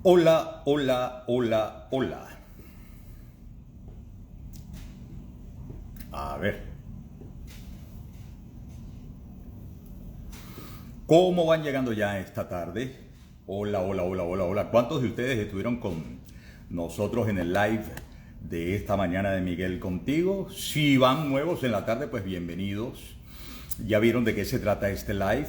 Hola, hola, hola, hola. A ver, ¿cómo van llegando ya esta tarde? Hola, hola, hola, hola, hola. ¿Cuántos de ustedes estuvieron con nosotros en el live de esta mañana de Miguel contigo? Si van nuevos en la tarde, pues bienvenidos. Ya vieron de qué se trata este live.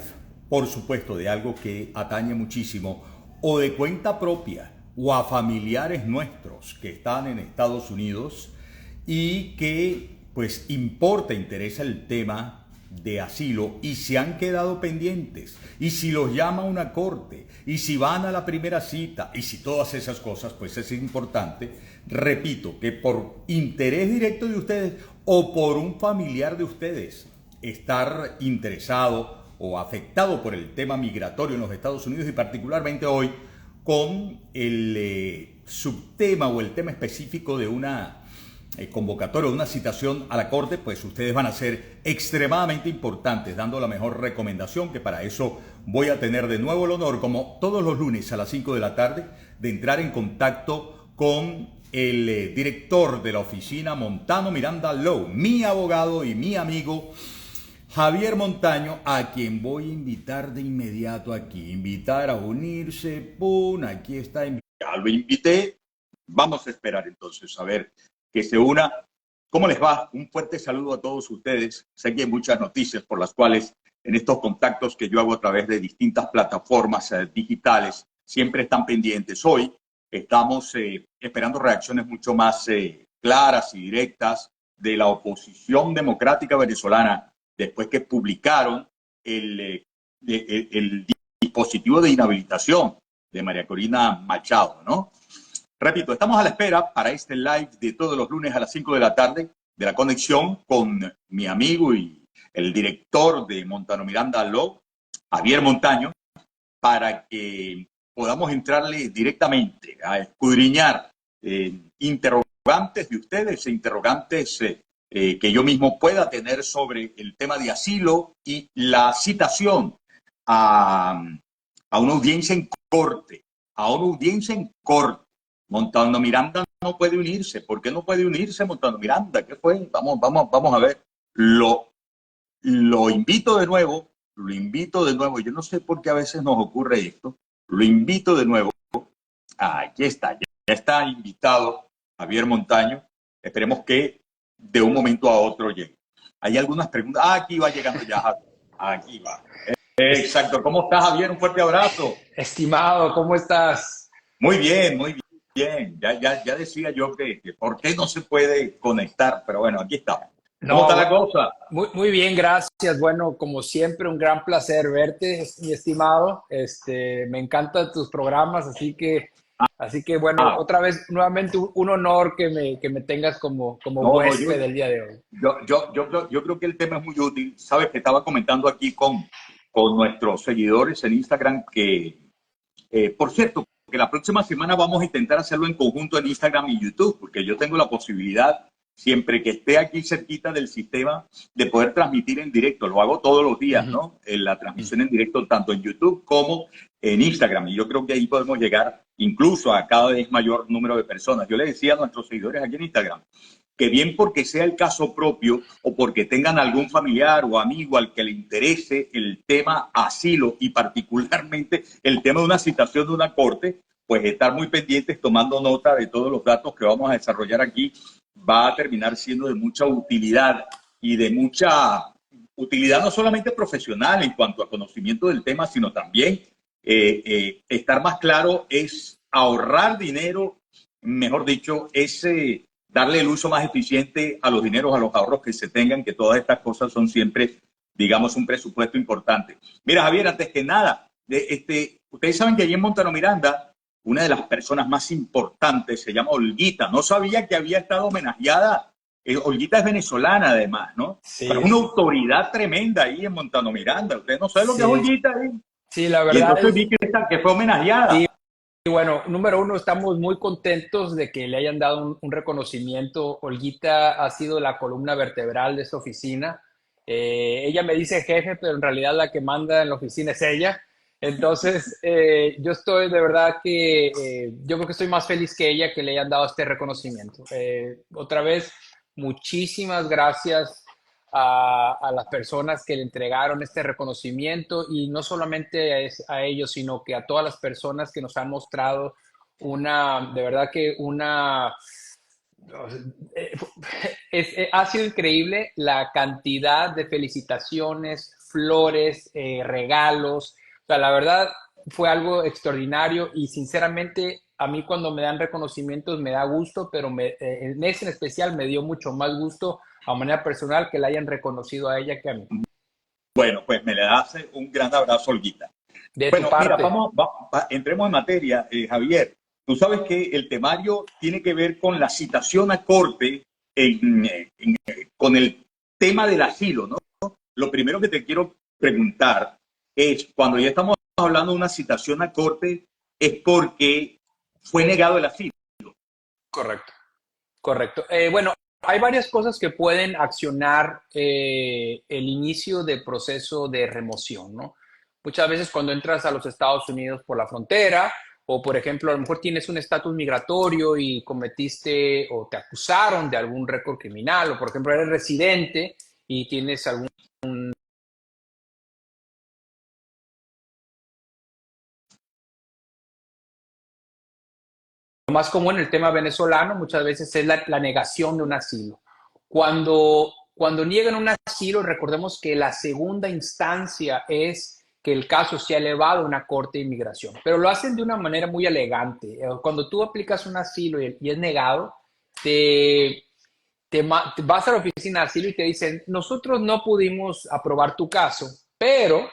Por supuesto, de algo que atañe muchísimo o de cuenta propia o a familiares nuestros que están en Estados Unidos y que pues importa, interesa el tema de asilo y se han quedado pendientes y si los llama una corte y si van a la primera cita y si todas esas cosas, pues es importante, repito, que por interés directo de ustedes o por un familiar de ustedes estar interesado o afectado por el tema migratorio en los Estados Unidos y particularmente hoy con el subtema o el tema específico de una convocatoria, una citación a la Corte, pues ustedes van a ser extremadamente importantes, dando la mejor recomendación, que para eso voy a tener de nuevo el honor, como todos los lunes a las 5 de la tarde, de entrar en contacto con el director de la oficina Montano Miranda Law, mi abogado y mi amigo Javier Montaño, a quien voy a invitar de inmediato aquí, invitar a unirse, ¡pum! Aquí está, ya lo invité, vamos a esperar entonces a ver que se una. ¿Cómo les va? Un fuerte saludo a todos ustedes. Sé que hay muchas noticias por las cuales en estos contactos que yo hago a través de distintas plataformas digitales siempre están pendientes. Hoy estamos esperando reacciones mucho más claras y directas de la oposición democrática venezolana después que publicaron el dispositivo de inhabilitación de María Corina Machado, ¿no? Repito, estamos a la espera para este live de todos los lunes a las 5 de la tarde de la conexión con mi amigo y el director de Montano Miranda Law, Javier Montaño, para que podamos entrarle directamente a escudriñar interrogantes de ustedes, interrogantes que yo mismo pueda tener sobre el tema de asilo y la citación a, a una audiencia en corte, a una audiencia en corte. Montano Miranda no puede unirse. ¿Por qué no puede unirse Montano Miranda? ¿Qué fue? Vamos a ver. Lo invito de nuevo, lo invito de nuevo. Yo no sé por qué a veces nos ocurre esto. Lo invito de nuevo. Aquí está, ya está invitado Javier Montaño. Esperemos que de un momento a otro llegue. Hay algunas preguntas. Aquí va llegando ya Javier. Aquí va. Exacto. ¿Cómo estás, Javier? Un fuerte abrazo. Estimado, ¿cómo estás? Muy bien, muy bien. Ya decía yo que por qué no se puede conectar, pero bueno, aquí estamos. ¿Cómo está la No, cosa? muy bien, gracias. Bueno, como siempre, un gran placer verte, mi estimado. Me encantan tus programas, así que bueno, Ah, otra vez, nuevamente un honor que me tengas como no, huésped el día de hoy. yo creo que el tema es muy útil. Sabes que estaba comentando aquí con nuestros seguidores en Instagram que, por cierto, que la próxima semana vamos a intentar hacerlo en conjunto en Instagram y YouTube, porque yo tengo la posibilidad, siempre que esté aquí cerquita del sistema, de poder transmitir en directo. Lo hago todos los días, Ujú. ¿no? En la transmisión en directo, tanto en YouTube como en Instagram. Y yo creo que ahí podemos llegar incluso a cada vez mayor número de personas. Yo le decía a nuestros seguidores aquí en Instagram que bien porque sea el caso propio o porque tengan algún familiar o amigo al que le interese el tema asilo y particularmente el tema de una citación de una corte, pues estar muy pendientes tomando nota de todos los datos que vamos a desarrollar aquí va a terminar siendo de mucha utilidad y de mucha utilidad no solamente profesional en cuanto a conocimiento del tema, sino también estar más claro es ahorrar dinero, mejor dicho, es darle el uso más eficiente a los dineros, a los ahorros que se tengan, que todas estas cosas son siempre, digamos, un presupuesto importante. Mira, Javier, antes que nada, ustedes saben que allí en Montano Miranda, una de las personas más importantes se llama Olguita. No sabía que había estado homenajeada. Olguita es venezolana, además, ¿no? Pero es Sí, una autoridad tremenda ahí en Montano Miranda. Usted no sabe lo que es sí, Olguita ahí. sí, la Y verdad entonces es, vi que fue sí. homenajeada. Y bueno, número uno, estamos muy contentos de que le hayan dado un reconocimiento. Olguita ha sido la columna vertebral de esta oficina. Ella me dice jefe, pero en realidad la que manda en la oficina es ella. Entonces, yo estoy de verdad que yo creo que estoy más feliz que ella que le hayan dado este reconocimiento. Otra vez, muchísimas gracias a las personas que le entregaron este reconocimiento y no solamente a ellos, sino que a todas las personas que nos han mostrado de verdad que eh, ha sido increíble la cantidad de felicitaciones, flores, regalos. O sea, la verdad fue algo extraordinario y sinceramente a mí cuando me dan reconocimientos me da gusto, pero en ese en especial me dio mucho más gusto a manera personal que la hayan reconocido a ella que a mí. Bueno, pues me le das un gran abrazo, Olguita. De tu Bueno, mira, parte. entremos en materia, Javier. Tú sabes que el temario tiene que ver con la citación a corte con el tema del asilo, ¿no? Lo primero que te quiero preguntar es, cuando ya estamos hablando de una citación a corte, es porque fue negado el asilo. Correcto. Correcto. Bueno, hay varias cosas que pueden accionar el inicio del proceso de remoción, ¿no? Muchas veces cuando entras a los Estados Unidos por la frontera, o por ejemplo, a lo mejor tienes un estatus migratorio y cometiste o te acusaron de algún récord criminal, o por ejemplo, eres residente y tienes algún. Lo más común en el tema venezolano muchas veces es la negación de un asilo. Cuando niegan un asilo, recordemos que la segunda instancia es que el caso sea elevado a una corte de inmigración, pero lo hacen de una manera muy elegante. Cuando tú aplicas un asilo y es negado, vas a la oficina de asilo y te dicen, nosotros no pudimos aprobar tu caso, pero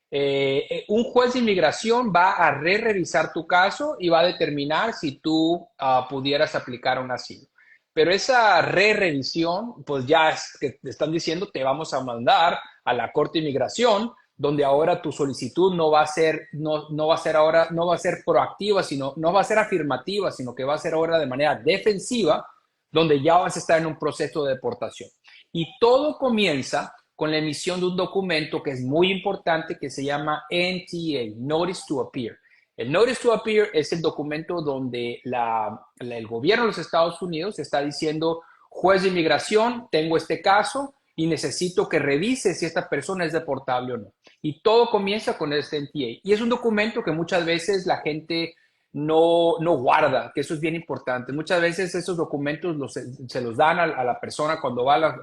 un juez de inmigración va a revisar tu caso y va a determinar si tú pudieras aplicar un asilo. Pero esa revisión, pues ya es que te están diciendo, te vamos a mandar a la Corte de Inmigración, donde ahora tu solicitud no va a ser, no va a ser ahora, no va a ser proactiva, sino no va a ser afirmativa, sino que va a ser ahora de manera defensiva, donde ya vas a estar en un proceso de deportación. Y todo comienza con la emisión de un documento que es muy importante que se llama NTA, Notice to Appear. El Notice to Appear es el documento donde el gobierno de los Estados Unidos está diciendo, juez de inmigración, tengo este caso y necesito que revise si esta persona es deportable o no. Y todo comienza con este NTA. Y es un documento que muchas veces la gente no guarda, que eso es bien importante. Muchas veces esos documentos se los dan a la persona cuando va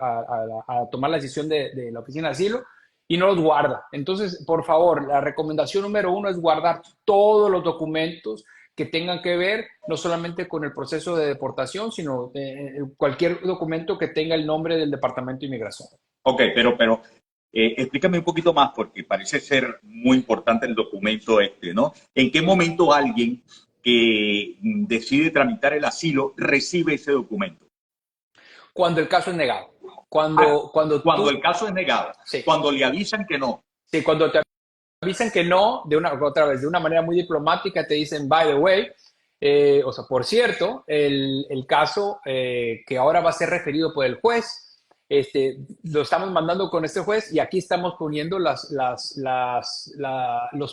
a tomar la decisión de la oficina de asilo y no los guarda. Entonces, por favor, la recomendación número uno es guardar todos los documentos que tengan que ver no solamente con el proceso de deportación, sino cualquier documento que tenga el nombre del Departamento de Inmigración. Ok, pero explícame un poquito más porque parece ser muy importante el documento este, ¿no? ¿En qué momento alguien que decide tramitar el asilo recibe ese documento? Cuando el caso es negado. Cuando el caso es negado. Sí. Cuando le avisan que no. Sí, cuando te avisan que no, otra vez, de una manera muy diplomática, te dicen, by the way, o sea, por cierto, el caso que ahora va a ser referido por el juez, lo estamos mandando con este juez y aquí estamos poniendo los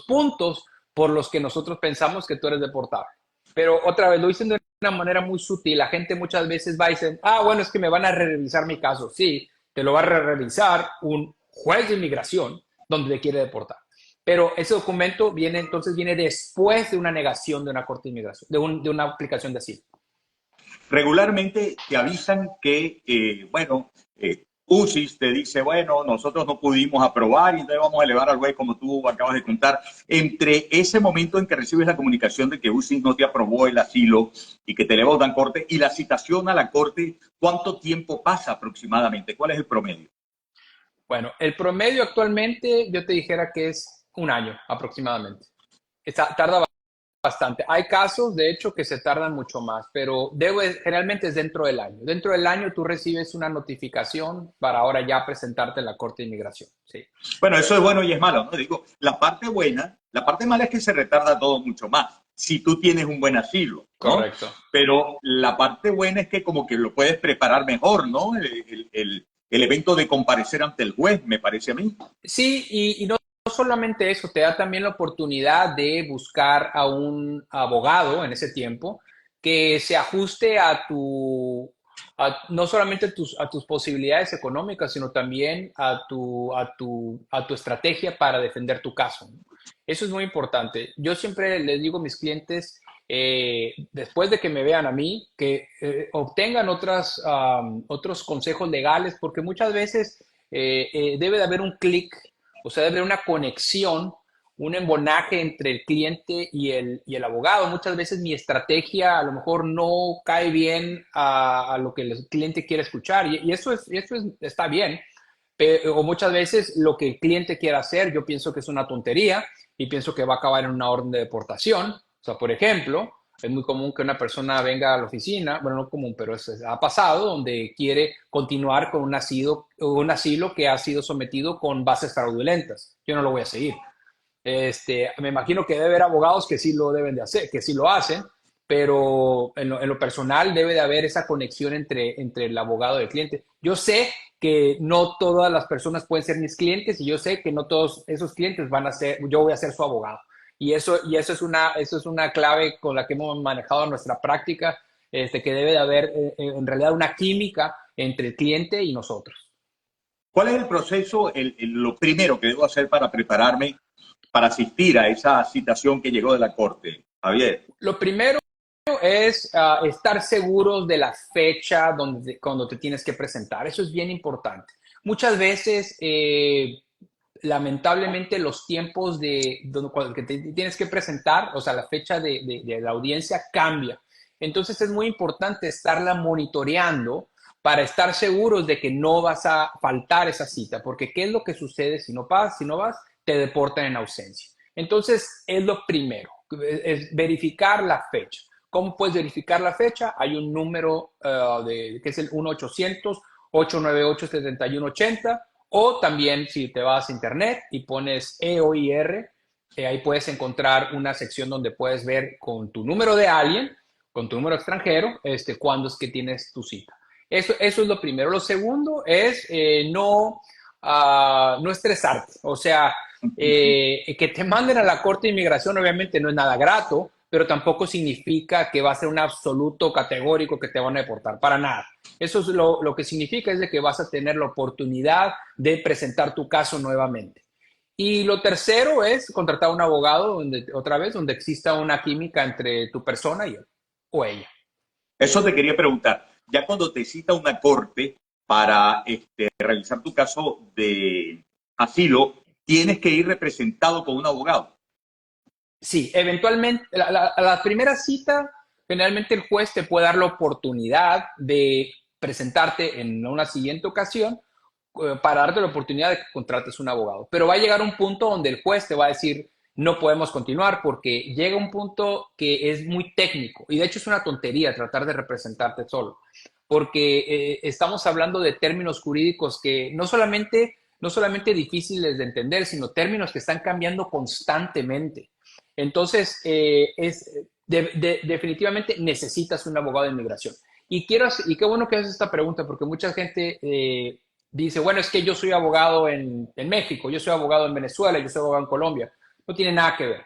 puntos por los que nosotros pensamos que tú eres deportable. Pero otra vez, lo dicen de una manera muy sutil. La gente muchas veces va y dice, bueno, es que me van a revisar mi caso. Sí, te lo va a revisar un juez de inmigración donde te quiere deportar. Pero ese documento viene después de una negación de una corte de inmigración, de una aplicación de asilo. Regularmente te avisan que, UCIS te dice, bueno, nosotros no pudimos aprobar y entonces vamos a elevar al juez como tú acabas de contar. Entre ese momento en que recibes la comunicación de que UCIS no te aprobó el asilo y que te eleva a corte y la citación a la corte, ¿cuánto tiempo pasa aproximadamente? ¿Cuál es el promedio? Bueno, el promedio actualmente yo te dijera que es un año aproximadamente. Tarda bastante. Hay casos, de hecho, que se tardan mucho más, pero generalmente es dentro del año. Dentro del año tú recibes una notificación para ahora ya presentarte en la Corte de Inmigración. Sí. Bueno, eso es bueno y es malo, ¿no? Digo, la parte mala es que se retarda todo mucho más si tú tienes un buen asilo, ¿no? Correcto. Pero la parte buena es que como que lo puedes preparar mejor, ¿no? El evento de comparecer ante el juez, me parece a mí. Sí, y no solamente eso, te da también la oportunidad de buscar a un abogado en ese tiempo que se ajuste a no solamente a tus posibilidades económicas, sino también a tu estrategia para defender tu caso, ¿no? Eso es muy importante. Yo siempre les digo a mis clientes, después de que me vean a mí, que obtengan otros consejos legales, porque muchas veces debe de haber un clic, o sea, debe haber una conexión, un embonaje entre el cliente y el abogado. Muchas veces mi estrategia a lo mejor no cae bien a lo que el cliente quiere escuchar y está bien. O muchas veces lo que el cliente quiere hacer, yo pienso que es una tontería y pienso que va a acabar en una orden de deportación. O sea, por ejemplo, es muy común que una persona venga a la oficina, bueno, no común, pero ha pasado, donde quiere continuar con un asilo que ha sido sometido con bases fraudulentas. Yo no lo voy a seguir. Me imagino que debe haber abogados que sí lo deben de hacer, que sí lo hacen, pero en lo personal debe de haber esa conexión entre el abogado y el cliente. Yo sé que no todas las personas pueden ser mis clientes y yo sé que no todos esos clientes van a ser, yo voy a ser su abogado. Eso es una clave con la que hemos manejado nuestra práctica, que debe de haber en realidad una química entre el cliente y nosotros. ¿Cuál es el proceso, lo primero que debo hacer para prepararme para asistir a esa citación que llegó de la corte, Javier? Lo primero es estar seguros de la fecha cuando te tienes que presentar. Eso es bien importante. Muchas veces, lamentablemente, los tiempos cuando que te tienes que presentar, o sea, la fecha de la audiencia cambia. Entonces es muy importante estarla monitoreando para estar seguros de que no vas a faltar esa cita, porque ¿qué es lo que sucede si no vas? Si no vas, te deportan en ausencia. Entonces, es lo primero, es verificar la fecha. ¿Cómo puedes verificar la fecha? Hay un número que es el 1-800-898-7180, o también si te vas a internet y pones EOIR, ahí puedes encontrar una sección donde puedes ver con tu número de alien, con tu número extranjero, cuándo es que tienes tu cita. Eso es lo primero. Lo segundo es no estresarte. O sea, que te manden a la Corte de Inmigración obviamente no es nada grato, pero tampoco significa que va a ser un absoluto categórico que te van a deportar, para nada. Eso es lo que significa es de que vas a tener la oportunidad de presentar tu caso nuevamente. Y lo tercero es contratar a un abogado donde exista una química entre tu persona y él o ella. Eso te quería preguntar. Ya cuando te cita una corte para revisar tu caso de asilo, tienes que ir representado con un abogado. Sí, eventualmente, a la primera cita, generalmente el juez te puede dar la oportunidad de presentarte en una siguiente ocasión para darte la oportunidad de que contrates un abogado. Pero va a llegar un punto donde el juez te va a decir, no podemos continuar porque llega un punto que es muy técnico. Y de hecho es una tontería tratar de representarte solo, porque estamos hablando de términos jurídicos que no solamente difíciles de entender, sino términos que están cambiando constantemente. Entonces, definitivamente necesitas un abogado de inmigración. Y qué bueno que haces esta pregunta, porque mucha gente dice, bueno, es que yo soy abogado en México, yo soy abogado en Venezuela, yo soy abogado en Colombia. No tiene nada que ver.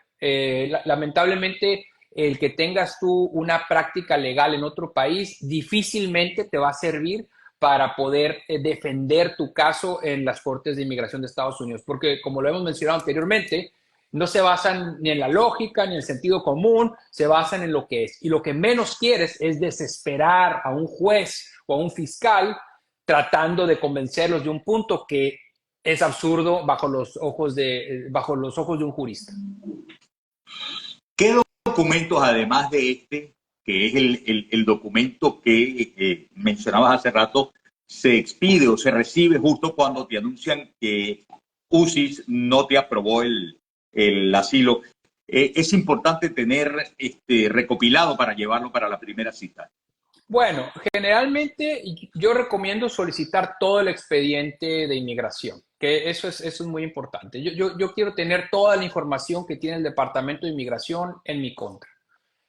Lamentablemente, el que tengas tú una práctica legal en otro país difícilmente te va a servir para poder defender tu caso en las Cortes de Inmigración de Estados Unidos, porque como lo hemos mencionado anteriormente, no se basan ni en la lógica ni en el sentido común, se basan en lo que es. Y lo que menos quieres es desesperar a un juez o a un fiscal tratando de convencerlos de un punto que es absurdo bajo los ojos de un jurista. ¿Qué documentos, además de que es el documento que mencionabas hace rato, se expide o se recibe justo cuando te anuncian que UCIS no te aprobó el asilo? Es importante tener recopilado para llevarlo para la primera cita. Bueno, generalmente yo recomiendo solicitar todo el expediente de inmigración, que eso es muy importante. Yo quiero tener toda la información que tiene el Departamento de Inmigración en mi contra.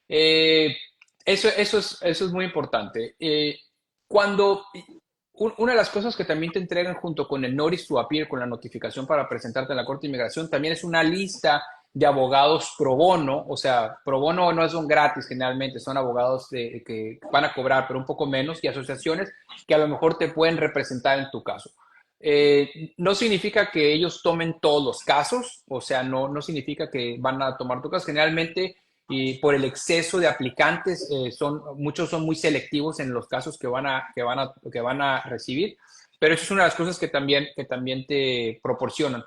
Eso es muy importante. Cuando Una de las cosas que también te entregan junto con el Notice to Appear, con la notificación para presentarte en la Corte de Inmigración, también es una lista de abogados pro bono. O sea, pro bono no son gratis generalmente, son abogados que van a cobrar, pero un poco menos, y asociaciones que a lo mejor te pueden representar en tu caso. No significa que ellos tomen todos los casos, o sea, no significa que van a tomar tu caso. Generalmente, y por el exceso de aplicantes, muchos son muy selectivos en los casos que van a recibir, pero eso es una de las cosas que también te proporcionan.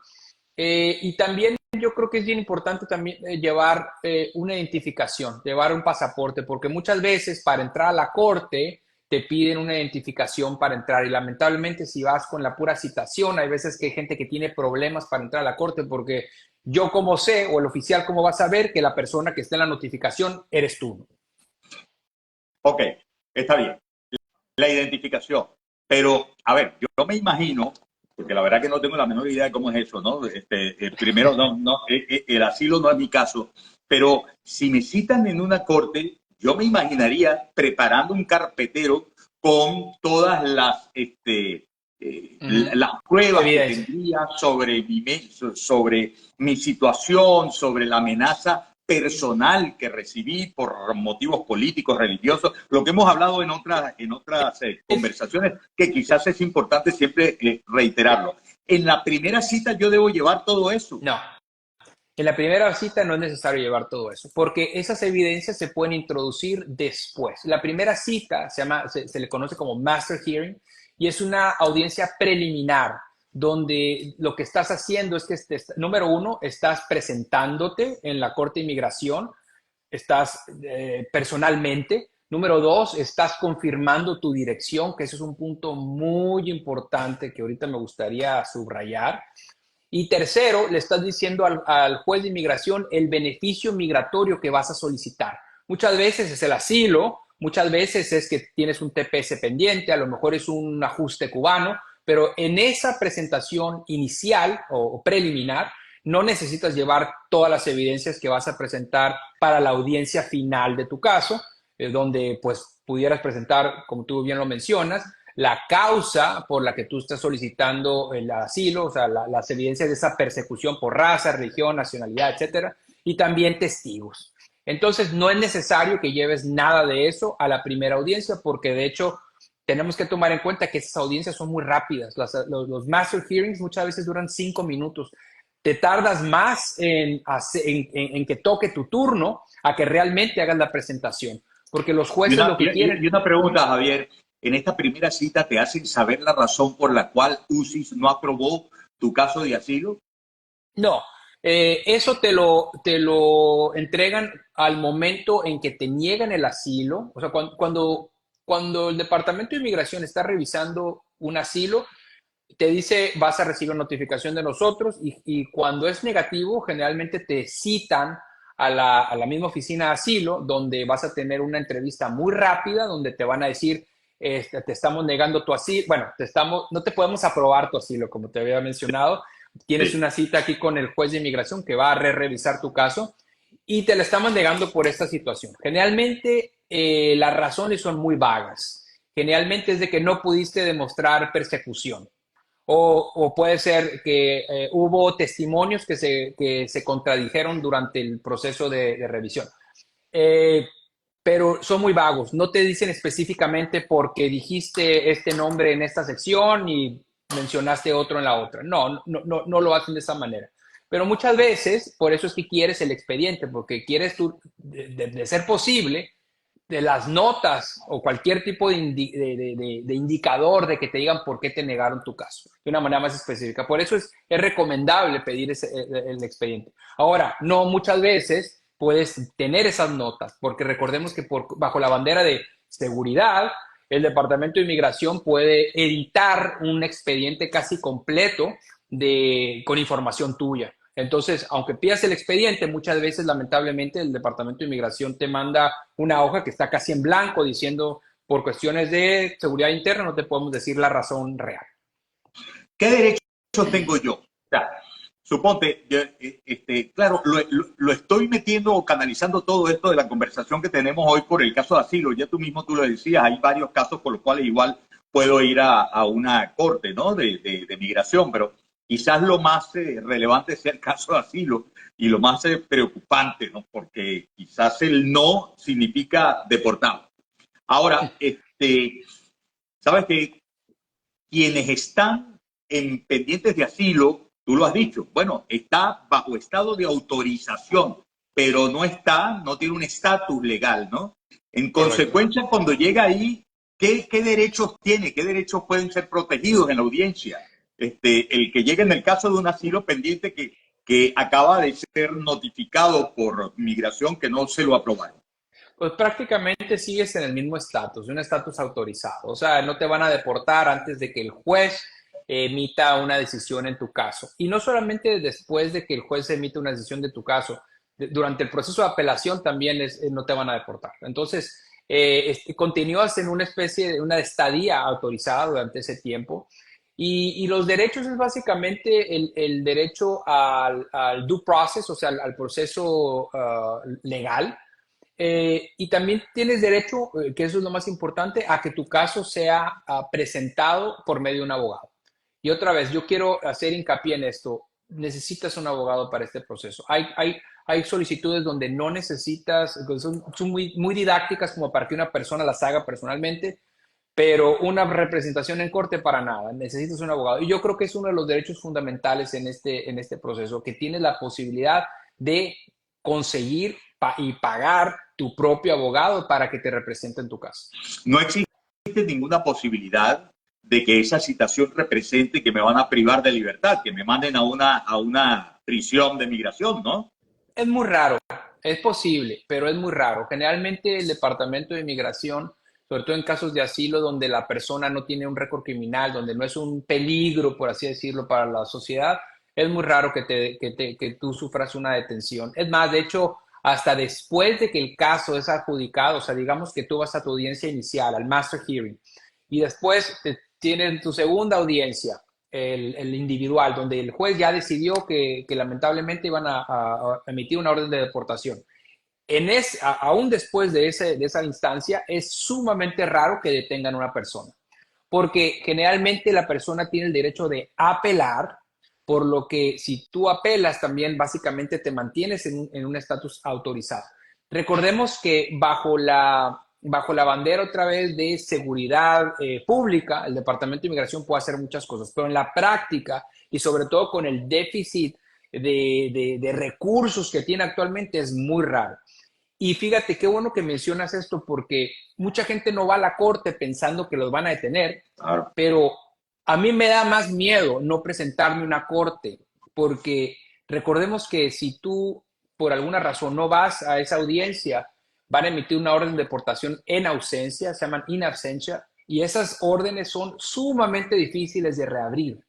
Y también yo creo que es bien importante también llevar una identificación, llevar un pasaporte, porque muchas veces para entrar a la corte te piden una identificación para entrar, y lamentablemente si vas con la pura citación, hay veces que hay gente que tiene problemas para entrar a la corte, porque yo como sé, o el oficial cómo va a saber que la persona que está en la notificación eres tú. Ok, está bien. La identificación. Pero, a ver, yo me imagino, porque la verdad que no tengo la menor idea de cómo es eso, ¿no? Primero, el asilo no es mi caso, pero si me citan en una corte, yo me imaginaría preparando un carpetero con todas las pruebas que Evidencia. tendría sobre mi situación, sobre la amenaza personal que recibí por motivos políticos, religiosos, lo que hemos hablado en otras Es, conversaciones, que quizás es importante siempre reiterarlo. En la primera cita yo debo llevar todo eso. no, en la primera cita no es necesario llevar todo eso, porque esas evidencias se pueden introducir después. La primera cita se le conoce como Master Hearing, y es una audiencia preliminar donde lo que estás haciendo es que, número uno, estás presentándote en la Corte de Inmigración, estás personalmente. Número dos, estás confirmando tu dirección, que ese es un punto muy importante que ahorita me gustaría subrayar. Y tercero, le estás diciendo al juez de inmigración el beneficio migratorio que vas a solicitar. Muchas veces es el asilo, muchas veces es que tienes un TPS pendiente, a lo mejor es un ajuste cubano, pero en esa presentación inicial o preliminar no necesitas llevar todas las evidencias que vas a presentar para la audiencia final de tu caso, donde pues pudieras presentar, como tú bien lo mencionas, la causa por la que tú estás solicitando el asilo, o sea, las evidencias de esa persecución por raza, religión, nacionalidad, etcétera, y también testigos. Entonces, no es necesario que lleves nada de eso a la primera audiencia, porque de hecho tenemos que tomar en cuenta que esas audiencias son muy rápidas. Los master hearings muchas veces duran 5 minutos. Te tardas más en que toque tu turno a que realmente hagas la presentación, porque los Y jueces una, lo que y quieren. una pregunta, Javier. En esta primera cita te hacen saber la razón por la cual UCIS no aprobó tu caso de asilo. No, eso te lo entregan al momento en que te niegan el asilo. O sea, cuando el Departamento de Inmigración está revisando un asilo, te dice vas a recibir notificación de nosotros, y cuando es negativo, generalmente te citan a la misma oficina de asilo, donde vas a tener una entrevista muy rápida, donde te van a decir, te estamos negando tu asilo, bueno, no te podemos aprobar tu asilo, como te había mencionado. Tienes Sí. una cita aquí con el juez de inmigración que va a revisar tu caso, y te la estamos negando por esta situación. Generalmente las razones son muy vagas. Generalmente es de que no pudiste demostrar persecución. O puede ser que hubo testimonios que se contradijeron durante el proceso de revisión. Eh, pero son muy vagos, no te dicen específicamente porque dijiste este nombre en esta sección y mencionaste otro en la otra. No lo hacen de esa manera. Pero muchas veces, por eso es que quieres el expediente, porque quieres tú, de ser posible, de las notas o cualquier tipo de indicador de que te digan por qué te negaron tu caso, de una manera más específica. Por eso es recomendable pedir el expediente. Ahora, no muchas veces puedes tener esas notas, porque recordemos que bajo la bandera de seguridad, el Departamento de Inmigración puede editar un expediente casi completo con información tuya. Entonces, aunque pidas el expediente, muchas veces, lamentablemente, el Departamento de Inmigración te manda una hoja que está casi en blanco diciendo, por cuestiones de seguridad interna, no te podemos decir la razón real. ¿Qué derechos tengo yo? O sea, suponte, claro, lo estoy metiendo o canalizando todo esto de la conversación que tenemos hoy por el caso de asilo. Ya tú mismo tú lo decías, hay varios casos por los cuales igual puedo ir a una corte, ¿no? De migración, pero quizás lo más relevante sea el caso de asilo y lo más preocupante, ¿no? Porque quizás el no significa deportado. Ahora, sabes que quienes están en pendientes de asilo, tú lo has dicho, bueno, está bajo estado de autorización, pero no tiene un estatus legal, ¿no? En Correcto. consecuencia, cuando llega ahí, ¿qué derechos tiene? ¿Qué derechos pueden ser protegidos en la audiencia? El que llega en el caso de un asilo pendiente que acaba de ser notificado por migración que no se lo aprobaron. Pues prácticamente sigues en el mismo estatus, un estatus autorizado. O sea, no te van a deportar antes de que el juez emita una decisión en tu caso. Y no solamente después de que el juez emita una decisión de tu caso, durante el proceso de apelación también no te van a deportar. Entonces, continúas en una especie de una estadía autorizada durante ese tiempo. Y los derechos es básicamente el derecho al due process, o sea, al proceso legal, y también tienes derecho, que eso es lo más importante, a que tu caso sea presentado por medio de un abogado. Y otra vez, yo quiero hacer hincapié en esto. Necesitas un abogado para este proceso. Hay solicitudes donde no necesitas, son muy didácticas como para que una persona las haga personalmente, pero una representación en corte para nada. Necesitas un abogado. Y yo creo que es uno de los derechos fundamentales en este proceso, que tienes la posibilidad de conseguir y pagar tu propio abogado para que te represente en tu caso. No existe ninguna posibilidad de que esa citación represente que me van a privar de libertad, que me manden a una prisión de migración, ¿no? Es muy raro, es posible, pero es muy raro. Generalmente el Departamento de Inmigración, sobre todo en casos de asilo donde la persona no tiene un récord criminal, donde no es un peligro, por así decirlo, para la sociedad, es muy raro que tú sufras una detención. Es más, de hecho, hasta después de que el caso es adjudicado, o sea, digamos que tú vas a tu audiencia inicial, al master hearing, y después tienen tu segunda audiencia, el individual, donde el juez ya decidió que lamentablemente iban a emitir una orden de deportación. Aún después de esa instancia, es sumamente raro que detengan a una persona, porque generalmente la persona tiene el derecho de apelar, por lo que si tú apelas también básicamente te mantienes en un estatus autorizado. Recordemos que bajo la bandera otra vez de seguridad pública, el Departamento de Inmigración puede hacer muchas cosas, pero en la práctica y sobre todo con el déficit de recursos que tiene actualmente es muy raro. Y fíjate, qué bueno que mencionas esto porque mucha gente no va a la corte pensando que los van a detener, Claro. pero a mí me da más miedo no presentarme a una corte porque recordemos que si tú por alguna razón no vas a esa audiencia, van a emitir una orden de deportación en ausencia, se llaman in absentia, y esas órdenes son sumamente difíciles de reabrir.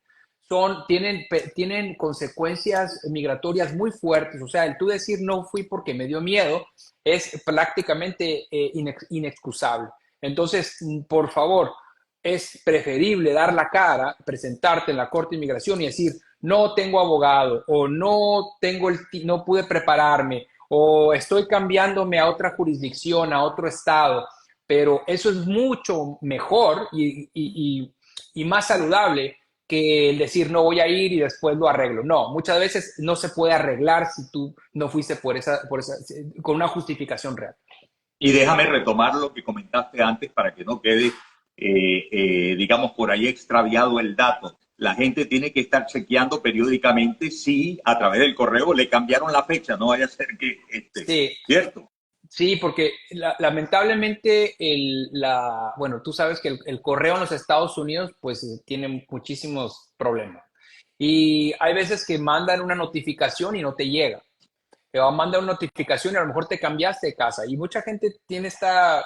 Tienen consecuencias migratorias muy fuertes. O sea, el tú decir no fui porque me dio miedo es prácticamente inexcusable. Entonces, por favor, es preferible dar la cara, presentarte en la Corte de Inmigración y decir, no tengo abogado, o no pude prepararme, o estoy cambiándome a otra jurisdicción, a otro estado, pero eso es mucho mejor y más saludable que el decir no voy a ir y después lo arreglo. No, muchas veces no se puede arreglar si tú no fuiste con una justificación real. Y déjame retomar lo que comentaste antes para que no quede, digamos, por ahí extraviado el dato. La gente tiene que estar chequeando periódicamente si a través del correo le cambiaron la fecha, no vaya a ser que Sí, ¿cierto? sí, porque lamentablemente bueno, tú sabes que el correo en los Estados Unidos pues tiene muchísimos problemas. Y hay veces que mandan una notificación y no te llega. Te va a mandar una notificación y a lo mejor te cambiaste de casa. Y mucha gente tiene esta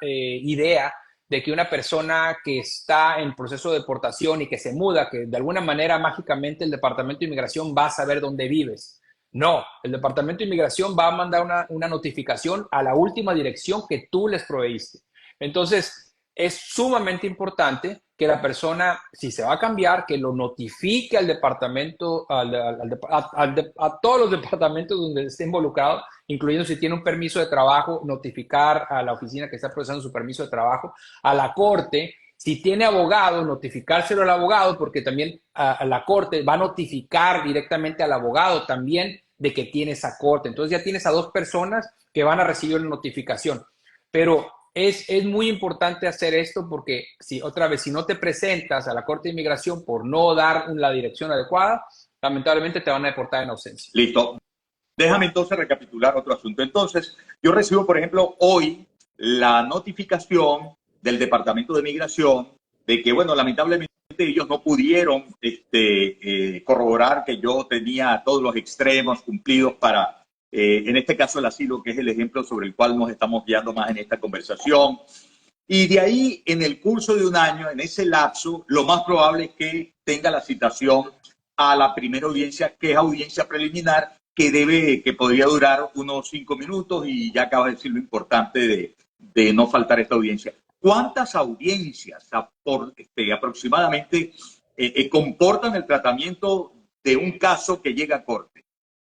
idea de que una persona que está en proceso de deportación y que se muda, que de alguna manera mágicamente el Departamento de Inmigración va a saber dónde vives. No, el Departamento de Inmigración va a mandar una notificación a la última dirección que tú les proveíste. Entonces, es sumamente importante que la persona, si se va a cambiar, que lo notifique al departamento, a todos los departamentos donde esté involucrado, incluyendo si tiene un permiso de trabajo, notificar a la oficina que está procesando su permiso de trabajo, a la corte Si tiene abogado, notificárselo al abogado, porque también a la corte va a notificar directamente al abogado también de que tiene esa corte. Entonces ya tienes a dos personas que van a recibir una notificación. Pero es muy importante hacer esto porque si otra vez, si no te presentas a la Corte de Inmigración por no dar la dirección adecuada, lamentablemente te van a deportar en ausencia. Listo. Déjame entonces recapitular otro asunto. Entonces, yo recibo, por ejemplo, hoy la notificación del Departamento de Migración de que, bueno, lamentablemente ellos no pudieron corroborar que yo tenía todos los extremos cumplidos para, en este caso, el asilo, que es el ejemplo sobre el cual nos estamos guiando más en esta conversación. Y de ahí, en el curso de un año, en ese lapso, lo más probable es que tenga la citación a la primera audiencia, que es audiencia preliminar, que podría durar unos 5 minutos, y ya acaba de decir lo importante de no faltar esta audiencia. ¿Cuántas audiencias aproximadamente comportan el tratamiento de un caso que llega a corte?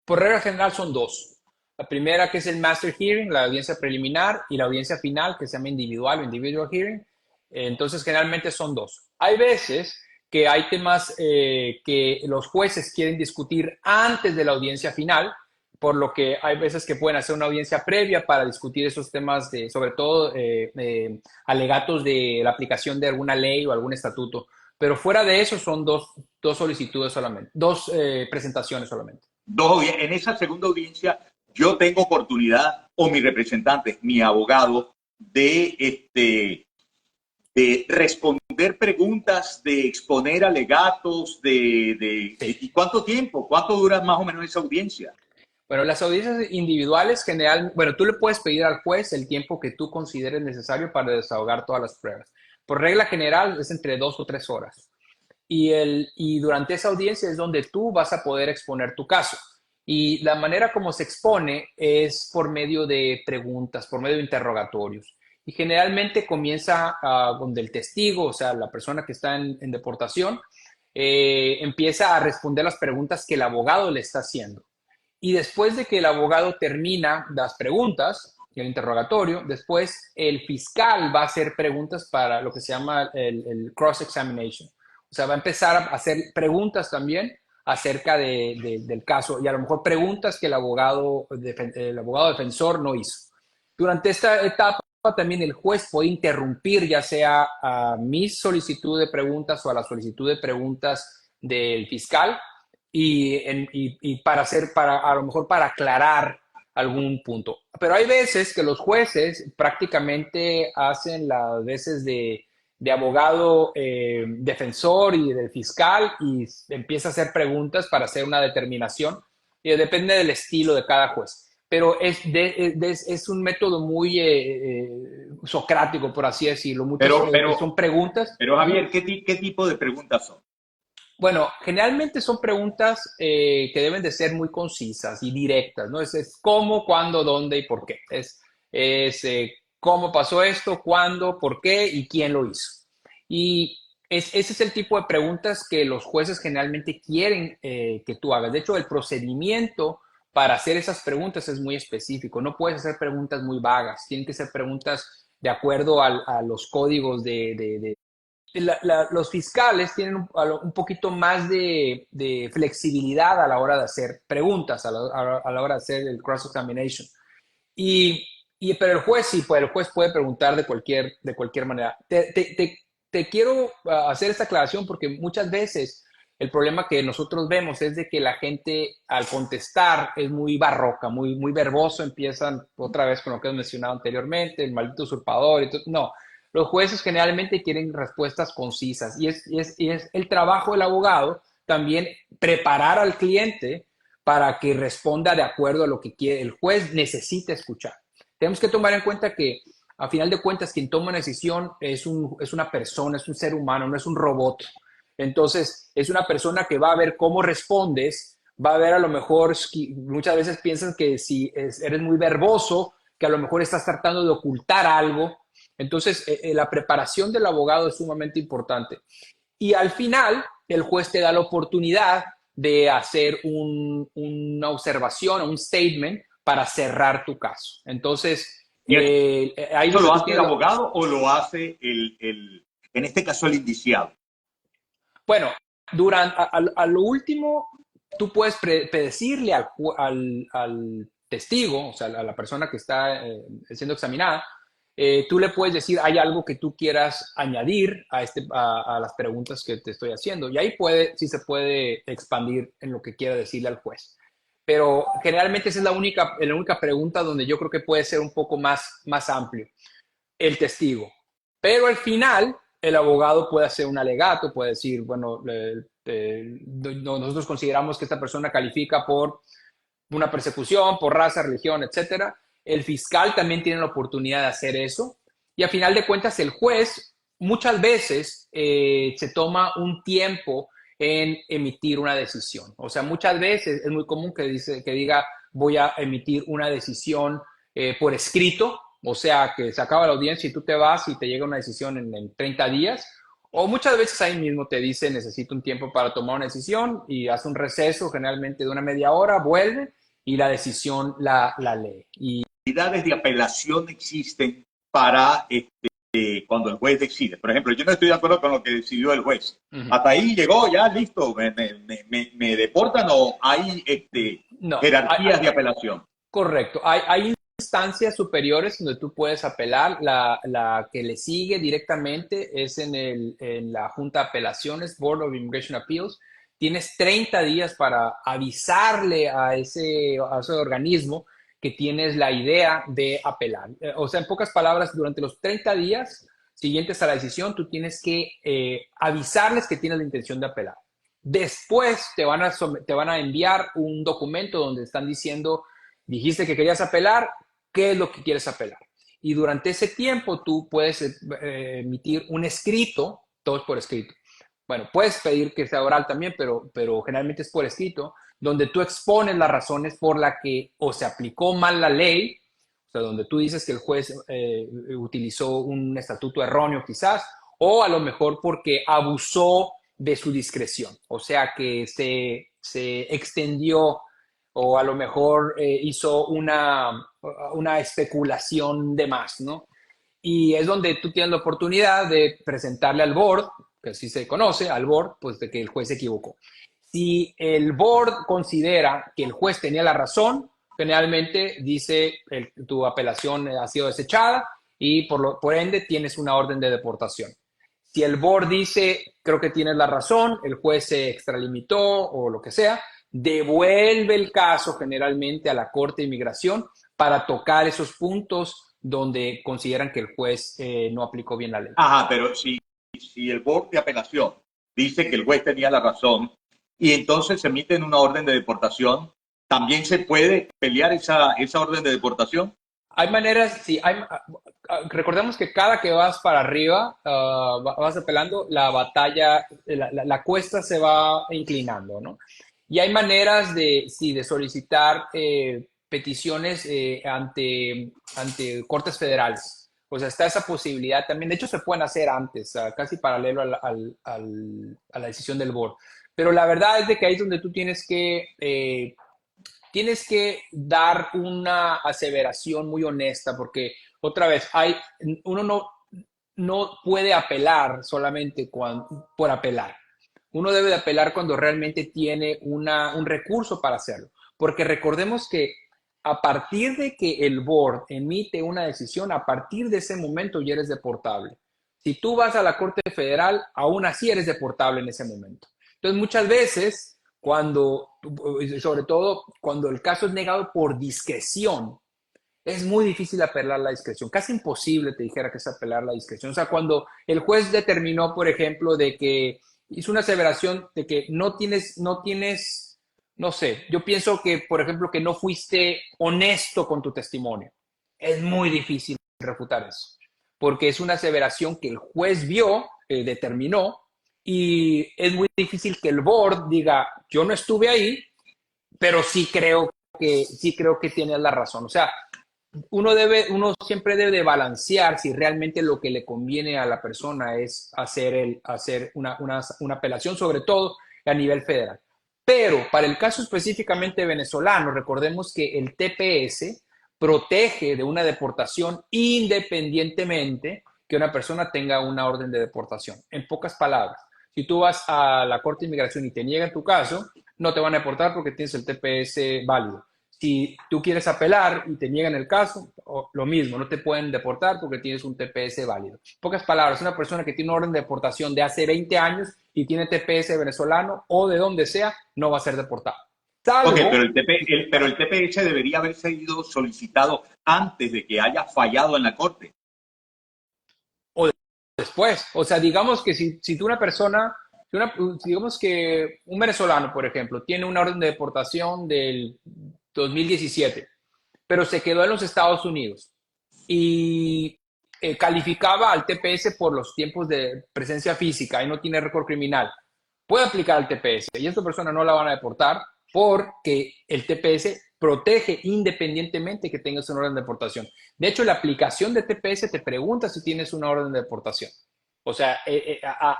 Por regla general son dos. La primera, que es el Master Hearing, la audiencia preliminar, y la audiencia final, que se llama individual o Individual Hearing. Entonces, generalmente son dos. Hay veces que hay temas que los jueces quieren discutir antes de la audiencia final, por lo que hay veces que pueden hacer una audiencia previa para discutir esos temas, sobre todo alegatos de la aplicación de alguna ley o algún estatuto. Pero fuera de eso son dos solicitudes solamente, dos presentaciones solamente. En esa segunda audiencia yo tengo oportunidad, o mi representante, mi abogado, de responder preguntas, de exponer alegatos, Sí. ¿y cuánto tiempo? ¿Cuánto dura más o menos esa audiencia? Bueno, las audiencias individuales bueno, tú le puedes pedir al juez el tiempo que tú consideres necesario para desahogar todas las pruebas. Por regla general es entre 2 o 3 horas. Y durante esa audiencia es donde tú vas a poder exponer tu caso. Y la manera como se expone es por medio de preguntas, por medio de interrogatorios. Y generalmente comienza donde el testigo, o sea, la persona que está en deportación, empieza a responder las preguntas que el abogado le está haciendo. Y después de que el abogado termina las preguntas, el interrogatorio, después el fiscal va a hacer preguntas para lo que se llama el cross-examination. O sea, va a empezar a hacer preguntas también acerca del caso y a lo mejor preguntas que el abogado defensor no hizo. Durante esta etapa también el juez puede interrumpir ya sea a mi solicitud de preguntas o a la solicitud de preguntas del fiscal y para a lo mejor para aclarar algún punto. Pero hay veces que los jueces prácticamente hacen las veces de abogado defensor y del fiscal y empieza a hacer preguntas para hacer una determinación. Y depende del estilo de cada juez. Pero es un método muy socrático, por así decirlo. Son preguntas. Pero Javier, ¿qué tipo de preguntas son? Bueno, generalmente son preguntas que deben de ser muy concisas y directas, ¿no? Es cómo, cuándo, dónde y por qué. Es cómo pasó esto, cuándo, por qué y quién lo hizo. Y ese es el tipo de preguntas que los jueces generalmente quieren que tú hagas. De hecho, el procedimiento para hacer esas preguntas es muy específico. No puedes hacer preguntas muy vagas. Tienen que ser preguntas de acuerdo a los códigos los fiscales tienen un poquito más de flexibilidad a la hora de hacer preguntas, a la hora de hacer el cross-examination. Pero el juez sí, pues el juez puede preguntar de cualquier manera. Te quiero hacer esta aclaración porque muchas veces el problema que nosotros vemos es de que la gente al contestar es muy barroca, muy verboso, empiezan otra vez con lo que hemos mencionado anteriormente, el maldito usurpador y todo. No, los jueces generalmente quieren respuestas concisas y es el trabajo del abogado también preparar al cliente para que responda de acuerdo a lo que el juez necesita escuchar. Tenemos que tomar en cuenta que a final de cuentas quien toma una decisión es una persona, es un ser humano, no es un robot. Entonces es una persona que va a ver cómo respondes, va a ver a lo mejor, muchas veces piensan que si eres muy verboso, que a lo mejor estás tratando de ocultar algo. Entonces, la preparación del abogado es sumamente importante. Y al final, el juez te da la oportunidad de hacer una observación, un statement para cerrar tu caso. Entonces, ahí ¿lo hace el abogado o lo hace en este caso el indiciado? Bueno, a lo último, tú puedes predecirle al testigo, o sea, a la persona que está siendo examinada, tú le puedes decir, hay algo que tú quieras añadir a las preguntas que te estoy haciendo. Y ahí sí se puede expandir en lo que quiera decirle al juez. Pero generalmente esa es la única pregunta donde yo creo que puede ser un poco más amplio el testigo. Pero al final, el abogado puede hacer un alegato, puede decir, bueno, nosotros consideramos que esta persona califica por una persecución, por raza, religión, etcétera. El fiscal también tiene la oportunidad de hacer eso. Y a final de cuentas, el juez muchas veces se toma un tiempo en emitir una decisión. O sea, muchas veces es muy común que diga, voy a emitir una decisión por escrito, o sea, que se acaba la audiencia y tú te vas y te llega una decisión en 30 días. O muchas veces ahí mismo te dice, necesito un tiempo para tomar una decisión y hace un receso generalmente de una media hora, vuelve y la decisión la lee. Y ¿Posibilidades de apelación existen para cuando el juez decide? Por ejemplo, yo no estoy de acuerdo con lo que decidió el juez. Hasta ahí llegó, ya listo, me deportan, o hay no, jerarquías de apelación. Correcto. Hay instancias superiores donde tú puedes apelar. La que le sigue directamente es en la Junta de Apelaciones, Board of Immigration Appeals. Tienes 30 días para avisarle a ese organismo que tienes la idea de apelar. O sea, en pocas palabras, durante los 30 días siguientes a la decisión, tú tienes que avisarles que tienes la intención de apelar. Después te van a enviar un documento donde están diciendo, dijiste que querías apelar, ¿qué es lo que quieres apelar? Y durante ese tiempo tú puedes emitir un escrito, todo es por escrito. Bueno, puedes pedir que sea oral también, pero generalmente es por escrito, donde tú expones las razones por las que o se aplicó mal la ley, o sea, donde tú dices que el juez utilizó un estatuto erróneo quizás, o a lo mejor porque abusó de su discreción, o sea, que se extendió o a lo mejor hizo una especulación de más, ¿no? Y es donde tú tienes la oportunidad de presentarle al board, que así se conoce, al board, pues de que el juez se equivocó. Si el board considera que el juez tenía la razón, generalmente dice tu apelación ha sido desechada y por ende tienes una orden de deportación. Si el board dice, creo que tienes la razón, el juez se extralimitó o lo que sea, devuelve el caso generalmente a la Corte de Inmigración para tocar esos puntos donde consideran que el juez no aplicó bien la ley. Ajá, pero si el board de apelación dice que el juez tenía la razón y entonces se emite una orden de deportación, ¿también se puede pelear esa orden de deportación? Hay maneras, sí, recordemos que cada que vas para arriba, vas apelando, la batalla, la cuesta se va inclinando, ¿no? Y hay maneras de solicitar peticiones ante cortes federales. O sea, está esa posibilidad también. De hecho, se pueden hacer antes, casi paralelo a la decisión del board. Pero la verdad es de que ahí es donde tú tienes que dar una aseveración muy honesta, porque otra vez, uno no puede apelar solamente por apelar. Uno debe de apelar cuando realmente tiene un recurso para hacerlo. Porque recordemos que a partir de que el board emite una decisión, a partir de ese momento ya eres deportable. Si tú vas a la Corte Federal, aún así eres deportable en ese momento. Entonces, muchas veces, sobre todo cuando el caso es negado por discreción, es muy difícil apelar la discreción. Casi imposible, te dijera, que es apelar la discreción. O sea, cuando el juez determinó, por ejemplo, de que hizo una aseveración de que no tienes, no sé, yo pienso que, por ejemplo, que no fuiste honesto con tu testimonio. Es muy difícil refutar eso, porque es una aseveración que el juez vio, determinó, y es muy difícil que el board diga, yo no estuve ahí, pero sí creo que tienes la razón. O sea, uno siempre debe de balancear si realmente lo que le conviene a la persona es hacer una apelación, sobre todo a nivel federal. Pero para el caso específicamente venezolano, recordemos que el TPS protege de una deportación independientemente que una persona tenga una orden de deportación. En pocas palabras, si tú vas a la Corte de Inmigración y te niegan tu caso, no te van a deportar porque tienes el TPS válido. Si tú quieres apelar y te niegan el caso, lo mismo, no te pueden deportar porque tienes un TPS válido. En pocas palabras, una persona que tiene una orden de deportación de hace 20 años y tiene TPS venezolano o de donde sea, no va a ser deportado. Ok, pero el TPS debería haber sido solicitado antes de que haya fallado en la corte. O después. O sea, digamos que si tú una persona, digamos que un venezolano, por ejemplo, tiene una orden de deportación del 2017, pero se quedó en los Estados Unidos y calificaba al TPS por los tiempos de presencia física y no tiene récord criminal, puede aplicar al TPS y a esta persona no la van a deportar porque el TPS protege independientemente que tengas una orden de deportación. De hecho, la aplicación de TPS te pregunta si tienes una orden de deportación. O sea,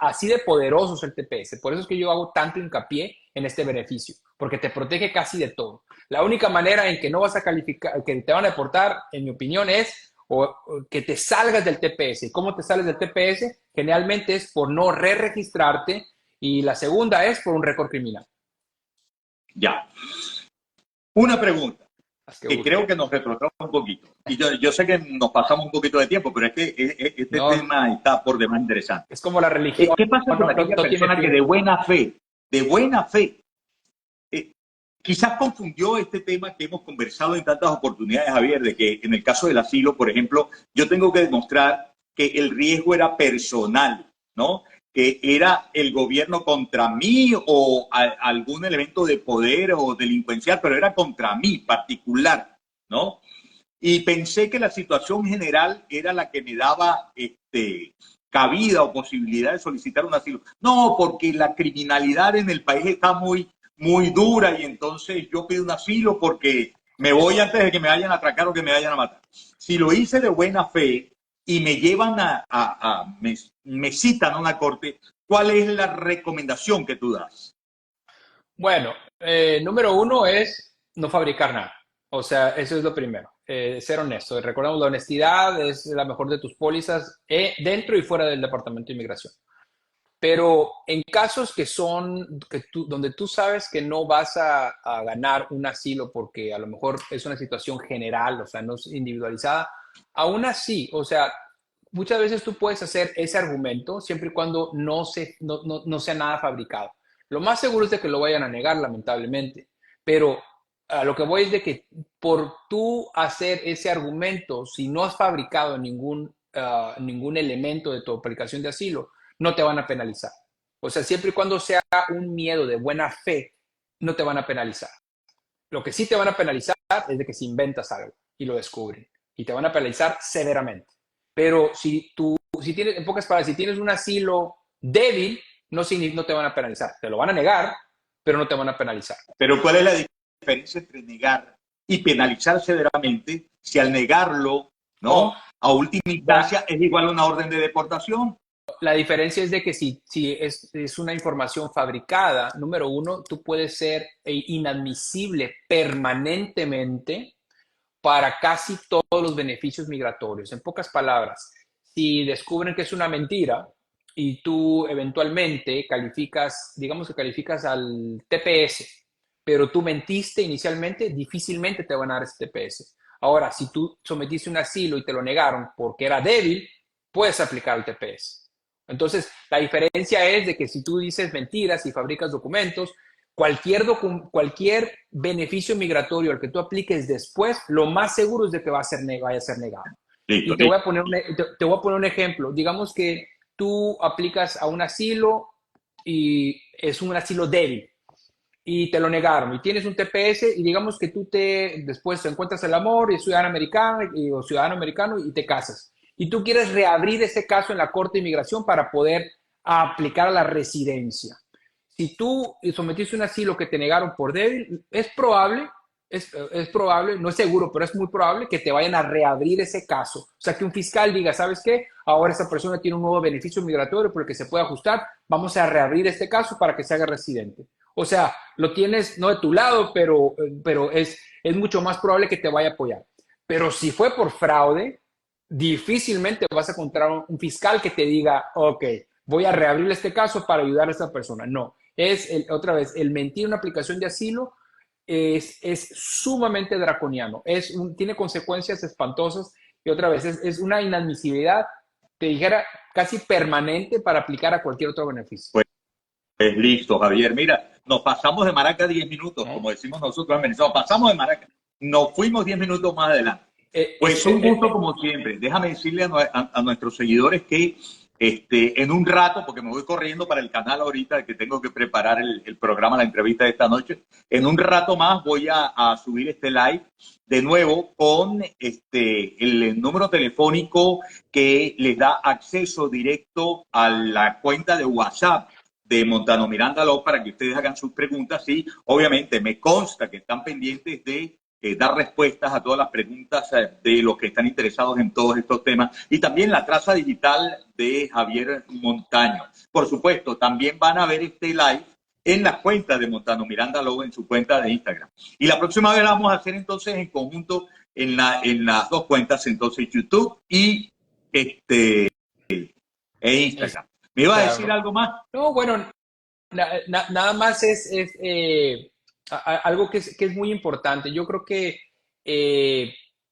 así de poderoso es el TPS. Por eso es que yo hago tanto hincapié en este beneficio, porque te protege casi de todo. La única manera en que no vas a calificar, que te van a deportar, en mi opinión, es o que te salgas del TPS. ¿Y cómo te sales del TPS? Generalmente es por no re-registrarte y la segunda es por un récord criminal. Ya. Una pregunta que creo que nos retrocede un poquito. Y yo sé que nos pasamos un poquito de tiempo, pero es que este tema está por demás interesante. Es como la religión. ¿Qué pasa con aquella persona que de buena fe, quizás confundió este tema que hemos conversado en tantas oportunidades, Javier, de que en el caso del asilo, por ejemplo, yo tengo que demostrar que el riesgo era personal, ¿no? Que era el gobierno contra mí o algún elemento de poder o delincuencial, pero era contra mí particular, ¿no? Y pensé que la situación general era la que me daba cabida o posibilidad de solicitar un asilo. No, porque la criminalidad en el país está muy dura y entonces yo pido un asilo porque me voy antes de que me vayan a atracar o que me vayan a matar. Si lo hice de buena fe y me llevan me citan a una corte, ¿cuál es la recomendación que tú das? Bueno, número uno es no fabricar nada. O sea, eso es lo primero. Ser honesto. Recordemos, la honestidad es la mejor de tus pólizas dentro y fuera del Departamento de Inmigración. Pero en casos donde tú sabes que no vas a ganar un asilo porque a lo mejor es una situación general, o sea, no es individualizada, aún así, o sea, muchas veces tú puedes hacer ese argumento siempre y cuando no sea nada fabricado. Lo más seguro es de que lo vayan a negar, lamentablemente, pero a lo que voy es de que por tú hacer ese argumento, si no has fabricado ningún elemento de tu aplicación de asilo, no te van a penalizar. O sea, siempre y cuando sea un miedo de buena fe, no te van a penalizar. Lo que sí te van a penalizar es de que si inventas algo y lo descubren. Y te van a penalizar severamente. Pero si tienes, en pocas palabras, si tienes un asilo débil, no te van a penalizar. Te lo van a negar, pero no te van a penalizar. Pero ¿cuál es la diferencia entre negar y penalizar severamente si al negarlo, ¿no? A última instancia es igual a una orden de deportación? La diferencia es de que si es una información fabricada, número uno, tú puedes ser inadmisible permanentemente para casi todos los beneficios migratorios. En pocas palabras, si descubren que es una mentira y tú eventualmente digamos que calificas al TPS, pero tú mentiste inicialmente, difícilmente te van a dar ese TPS. Ahora, si tú sometiste un asilo y te lo negaron porque era débil, puedes aplicar el TPS. Entonces, la diferencia es de que si tú dices mentiras y fabricas documentos, cualquier beneficio migratorio al que tú apliques después, lo más seguro es de que vaya a ser negado. Y te voy a poner un ejemplo. Digamos que tú aplicas a un asilo y es un asilo débil y te lo negaron y tienes un TPS y digamos que después te encuentras el amor y es ciudadano americano y te casas. Y tú quieres reabrir ese caso en la Corte de Inmigración para poder aplicar a la residencia. Si tú sometiste un asilo que te negaron por débil, es probable, no es seguro, pero es muy probable que te vayan a reabrir ese caso. O sea, que un fiscal diga, ¿sabes qué? Ahora esa persona tiene un nuevo beneficio migratorio por el que se puede ajustar, vamos a reabrir este caso para que se haga residente. O sea, lo tienes no de tu lado, pero es mucho más probable que te vaya a apoyar. Pero si fue por fraude, difícilmente vas a encontrar un fiscal que te diga, ok, voy a reabrir este caso para ayudar a esta persona. No, otra vez, el mentir en una aplicación de asilo es sumamente draconiano, tiene consecuencias espantosas y otra vez es una inadmisibilidad, te dijera, casi permanente para aplicar a cualquier otro beneficio. Pues listo, Javier. Mira, nos pasamos de maraca 10 minutos, como decimos nosotros en Venezuela. Pasamos de maraca. Nos fuimos 10 minutos más adelante. Pues un gusto como siempre. Déjame decirle a nuestros seguidores que en un rato, porque me voy corriendo para el canal ahorita, que tengo que preparar el programa, la entrevista de esta noche, en un rato más voy a subir este live de nuevo con el número telefónico que les da acceso directo a la cuenta de WhatsApp de Montano Miranda Law para que ustedes hagan sus preguntas y obviamente me consta que están pendientes de dar respuestas a todas las preguntas de los que están interesados en todos estos temas y también la traza digital de Javier Montaño. Por supuesto, también van a ver este live en la cuenta de Montano Miranda Law, en su cuenta de Instagram. Y la próxima vez la vamos a hacer entonces en conjunto en las dos cuentas, entonces YouTube y Instagram. ¿Me iba a decir algo más? No, bueno, nada más algo que es muy importante. Yo creo que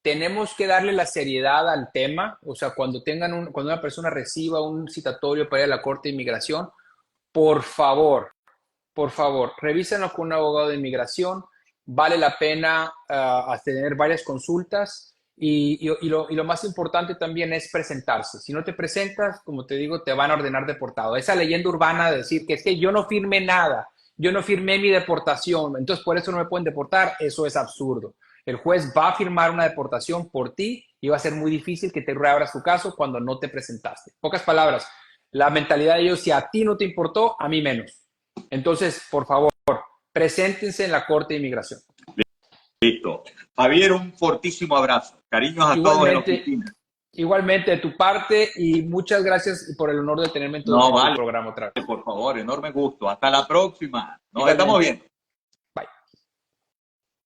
tenemos que darle la seriedad al tema. O sea, cuando una persona reciba un citatorio para ir a la Corte de Inmigración, por favor, revísenlo con un abogado de inmigración. Vale la pena tener varias consultas. Y lo más importante también es presentarse. Si no te presentas, como te digo, te van a ordenar deportado. Esa leyenda urbana de decir que es que yo no firmé nada, yo no firmé mi deportación, entonces por eso no me pueden deportar, eso es absurdo. El juez va a firmar una deportación por ti y va a ser muy difícil que te reabras tu caso cuando no te presentaste. Pocas palabras, la mentalidad de ellos, si a ti no te importó, a mí menos. Entonces, por favor, preséntense en la Corte de Inmigración. Listo. Javier, un fortísimo abrazo. Cariños a todos en la oficina. Igualmente de tu parte y muchas gracias por el honor de tenerme en tu programa otra vez. Por favor, enorme gusto. Hasta la próxima. Nos estamos viendo.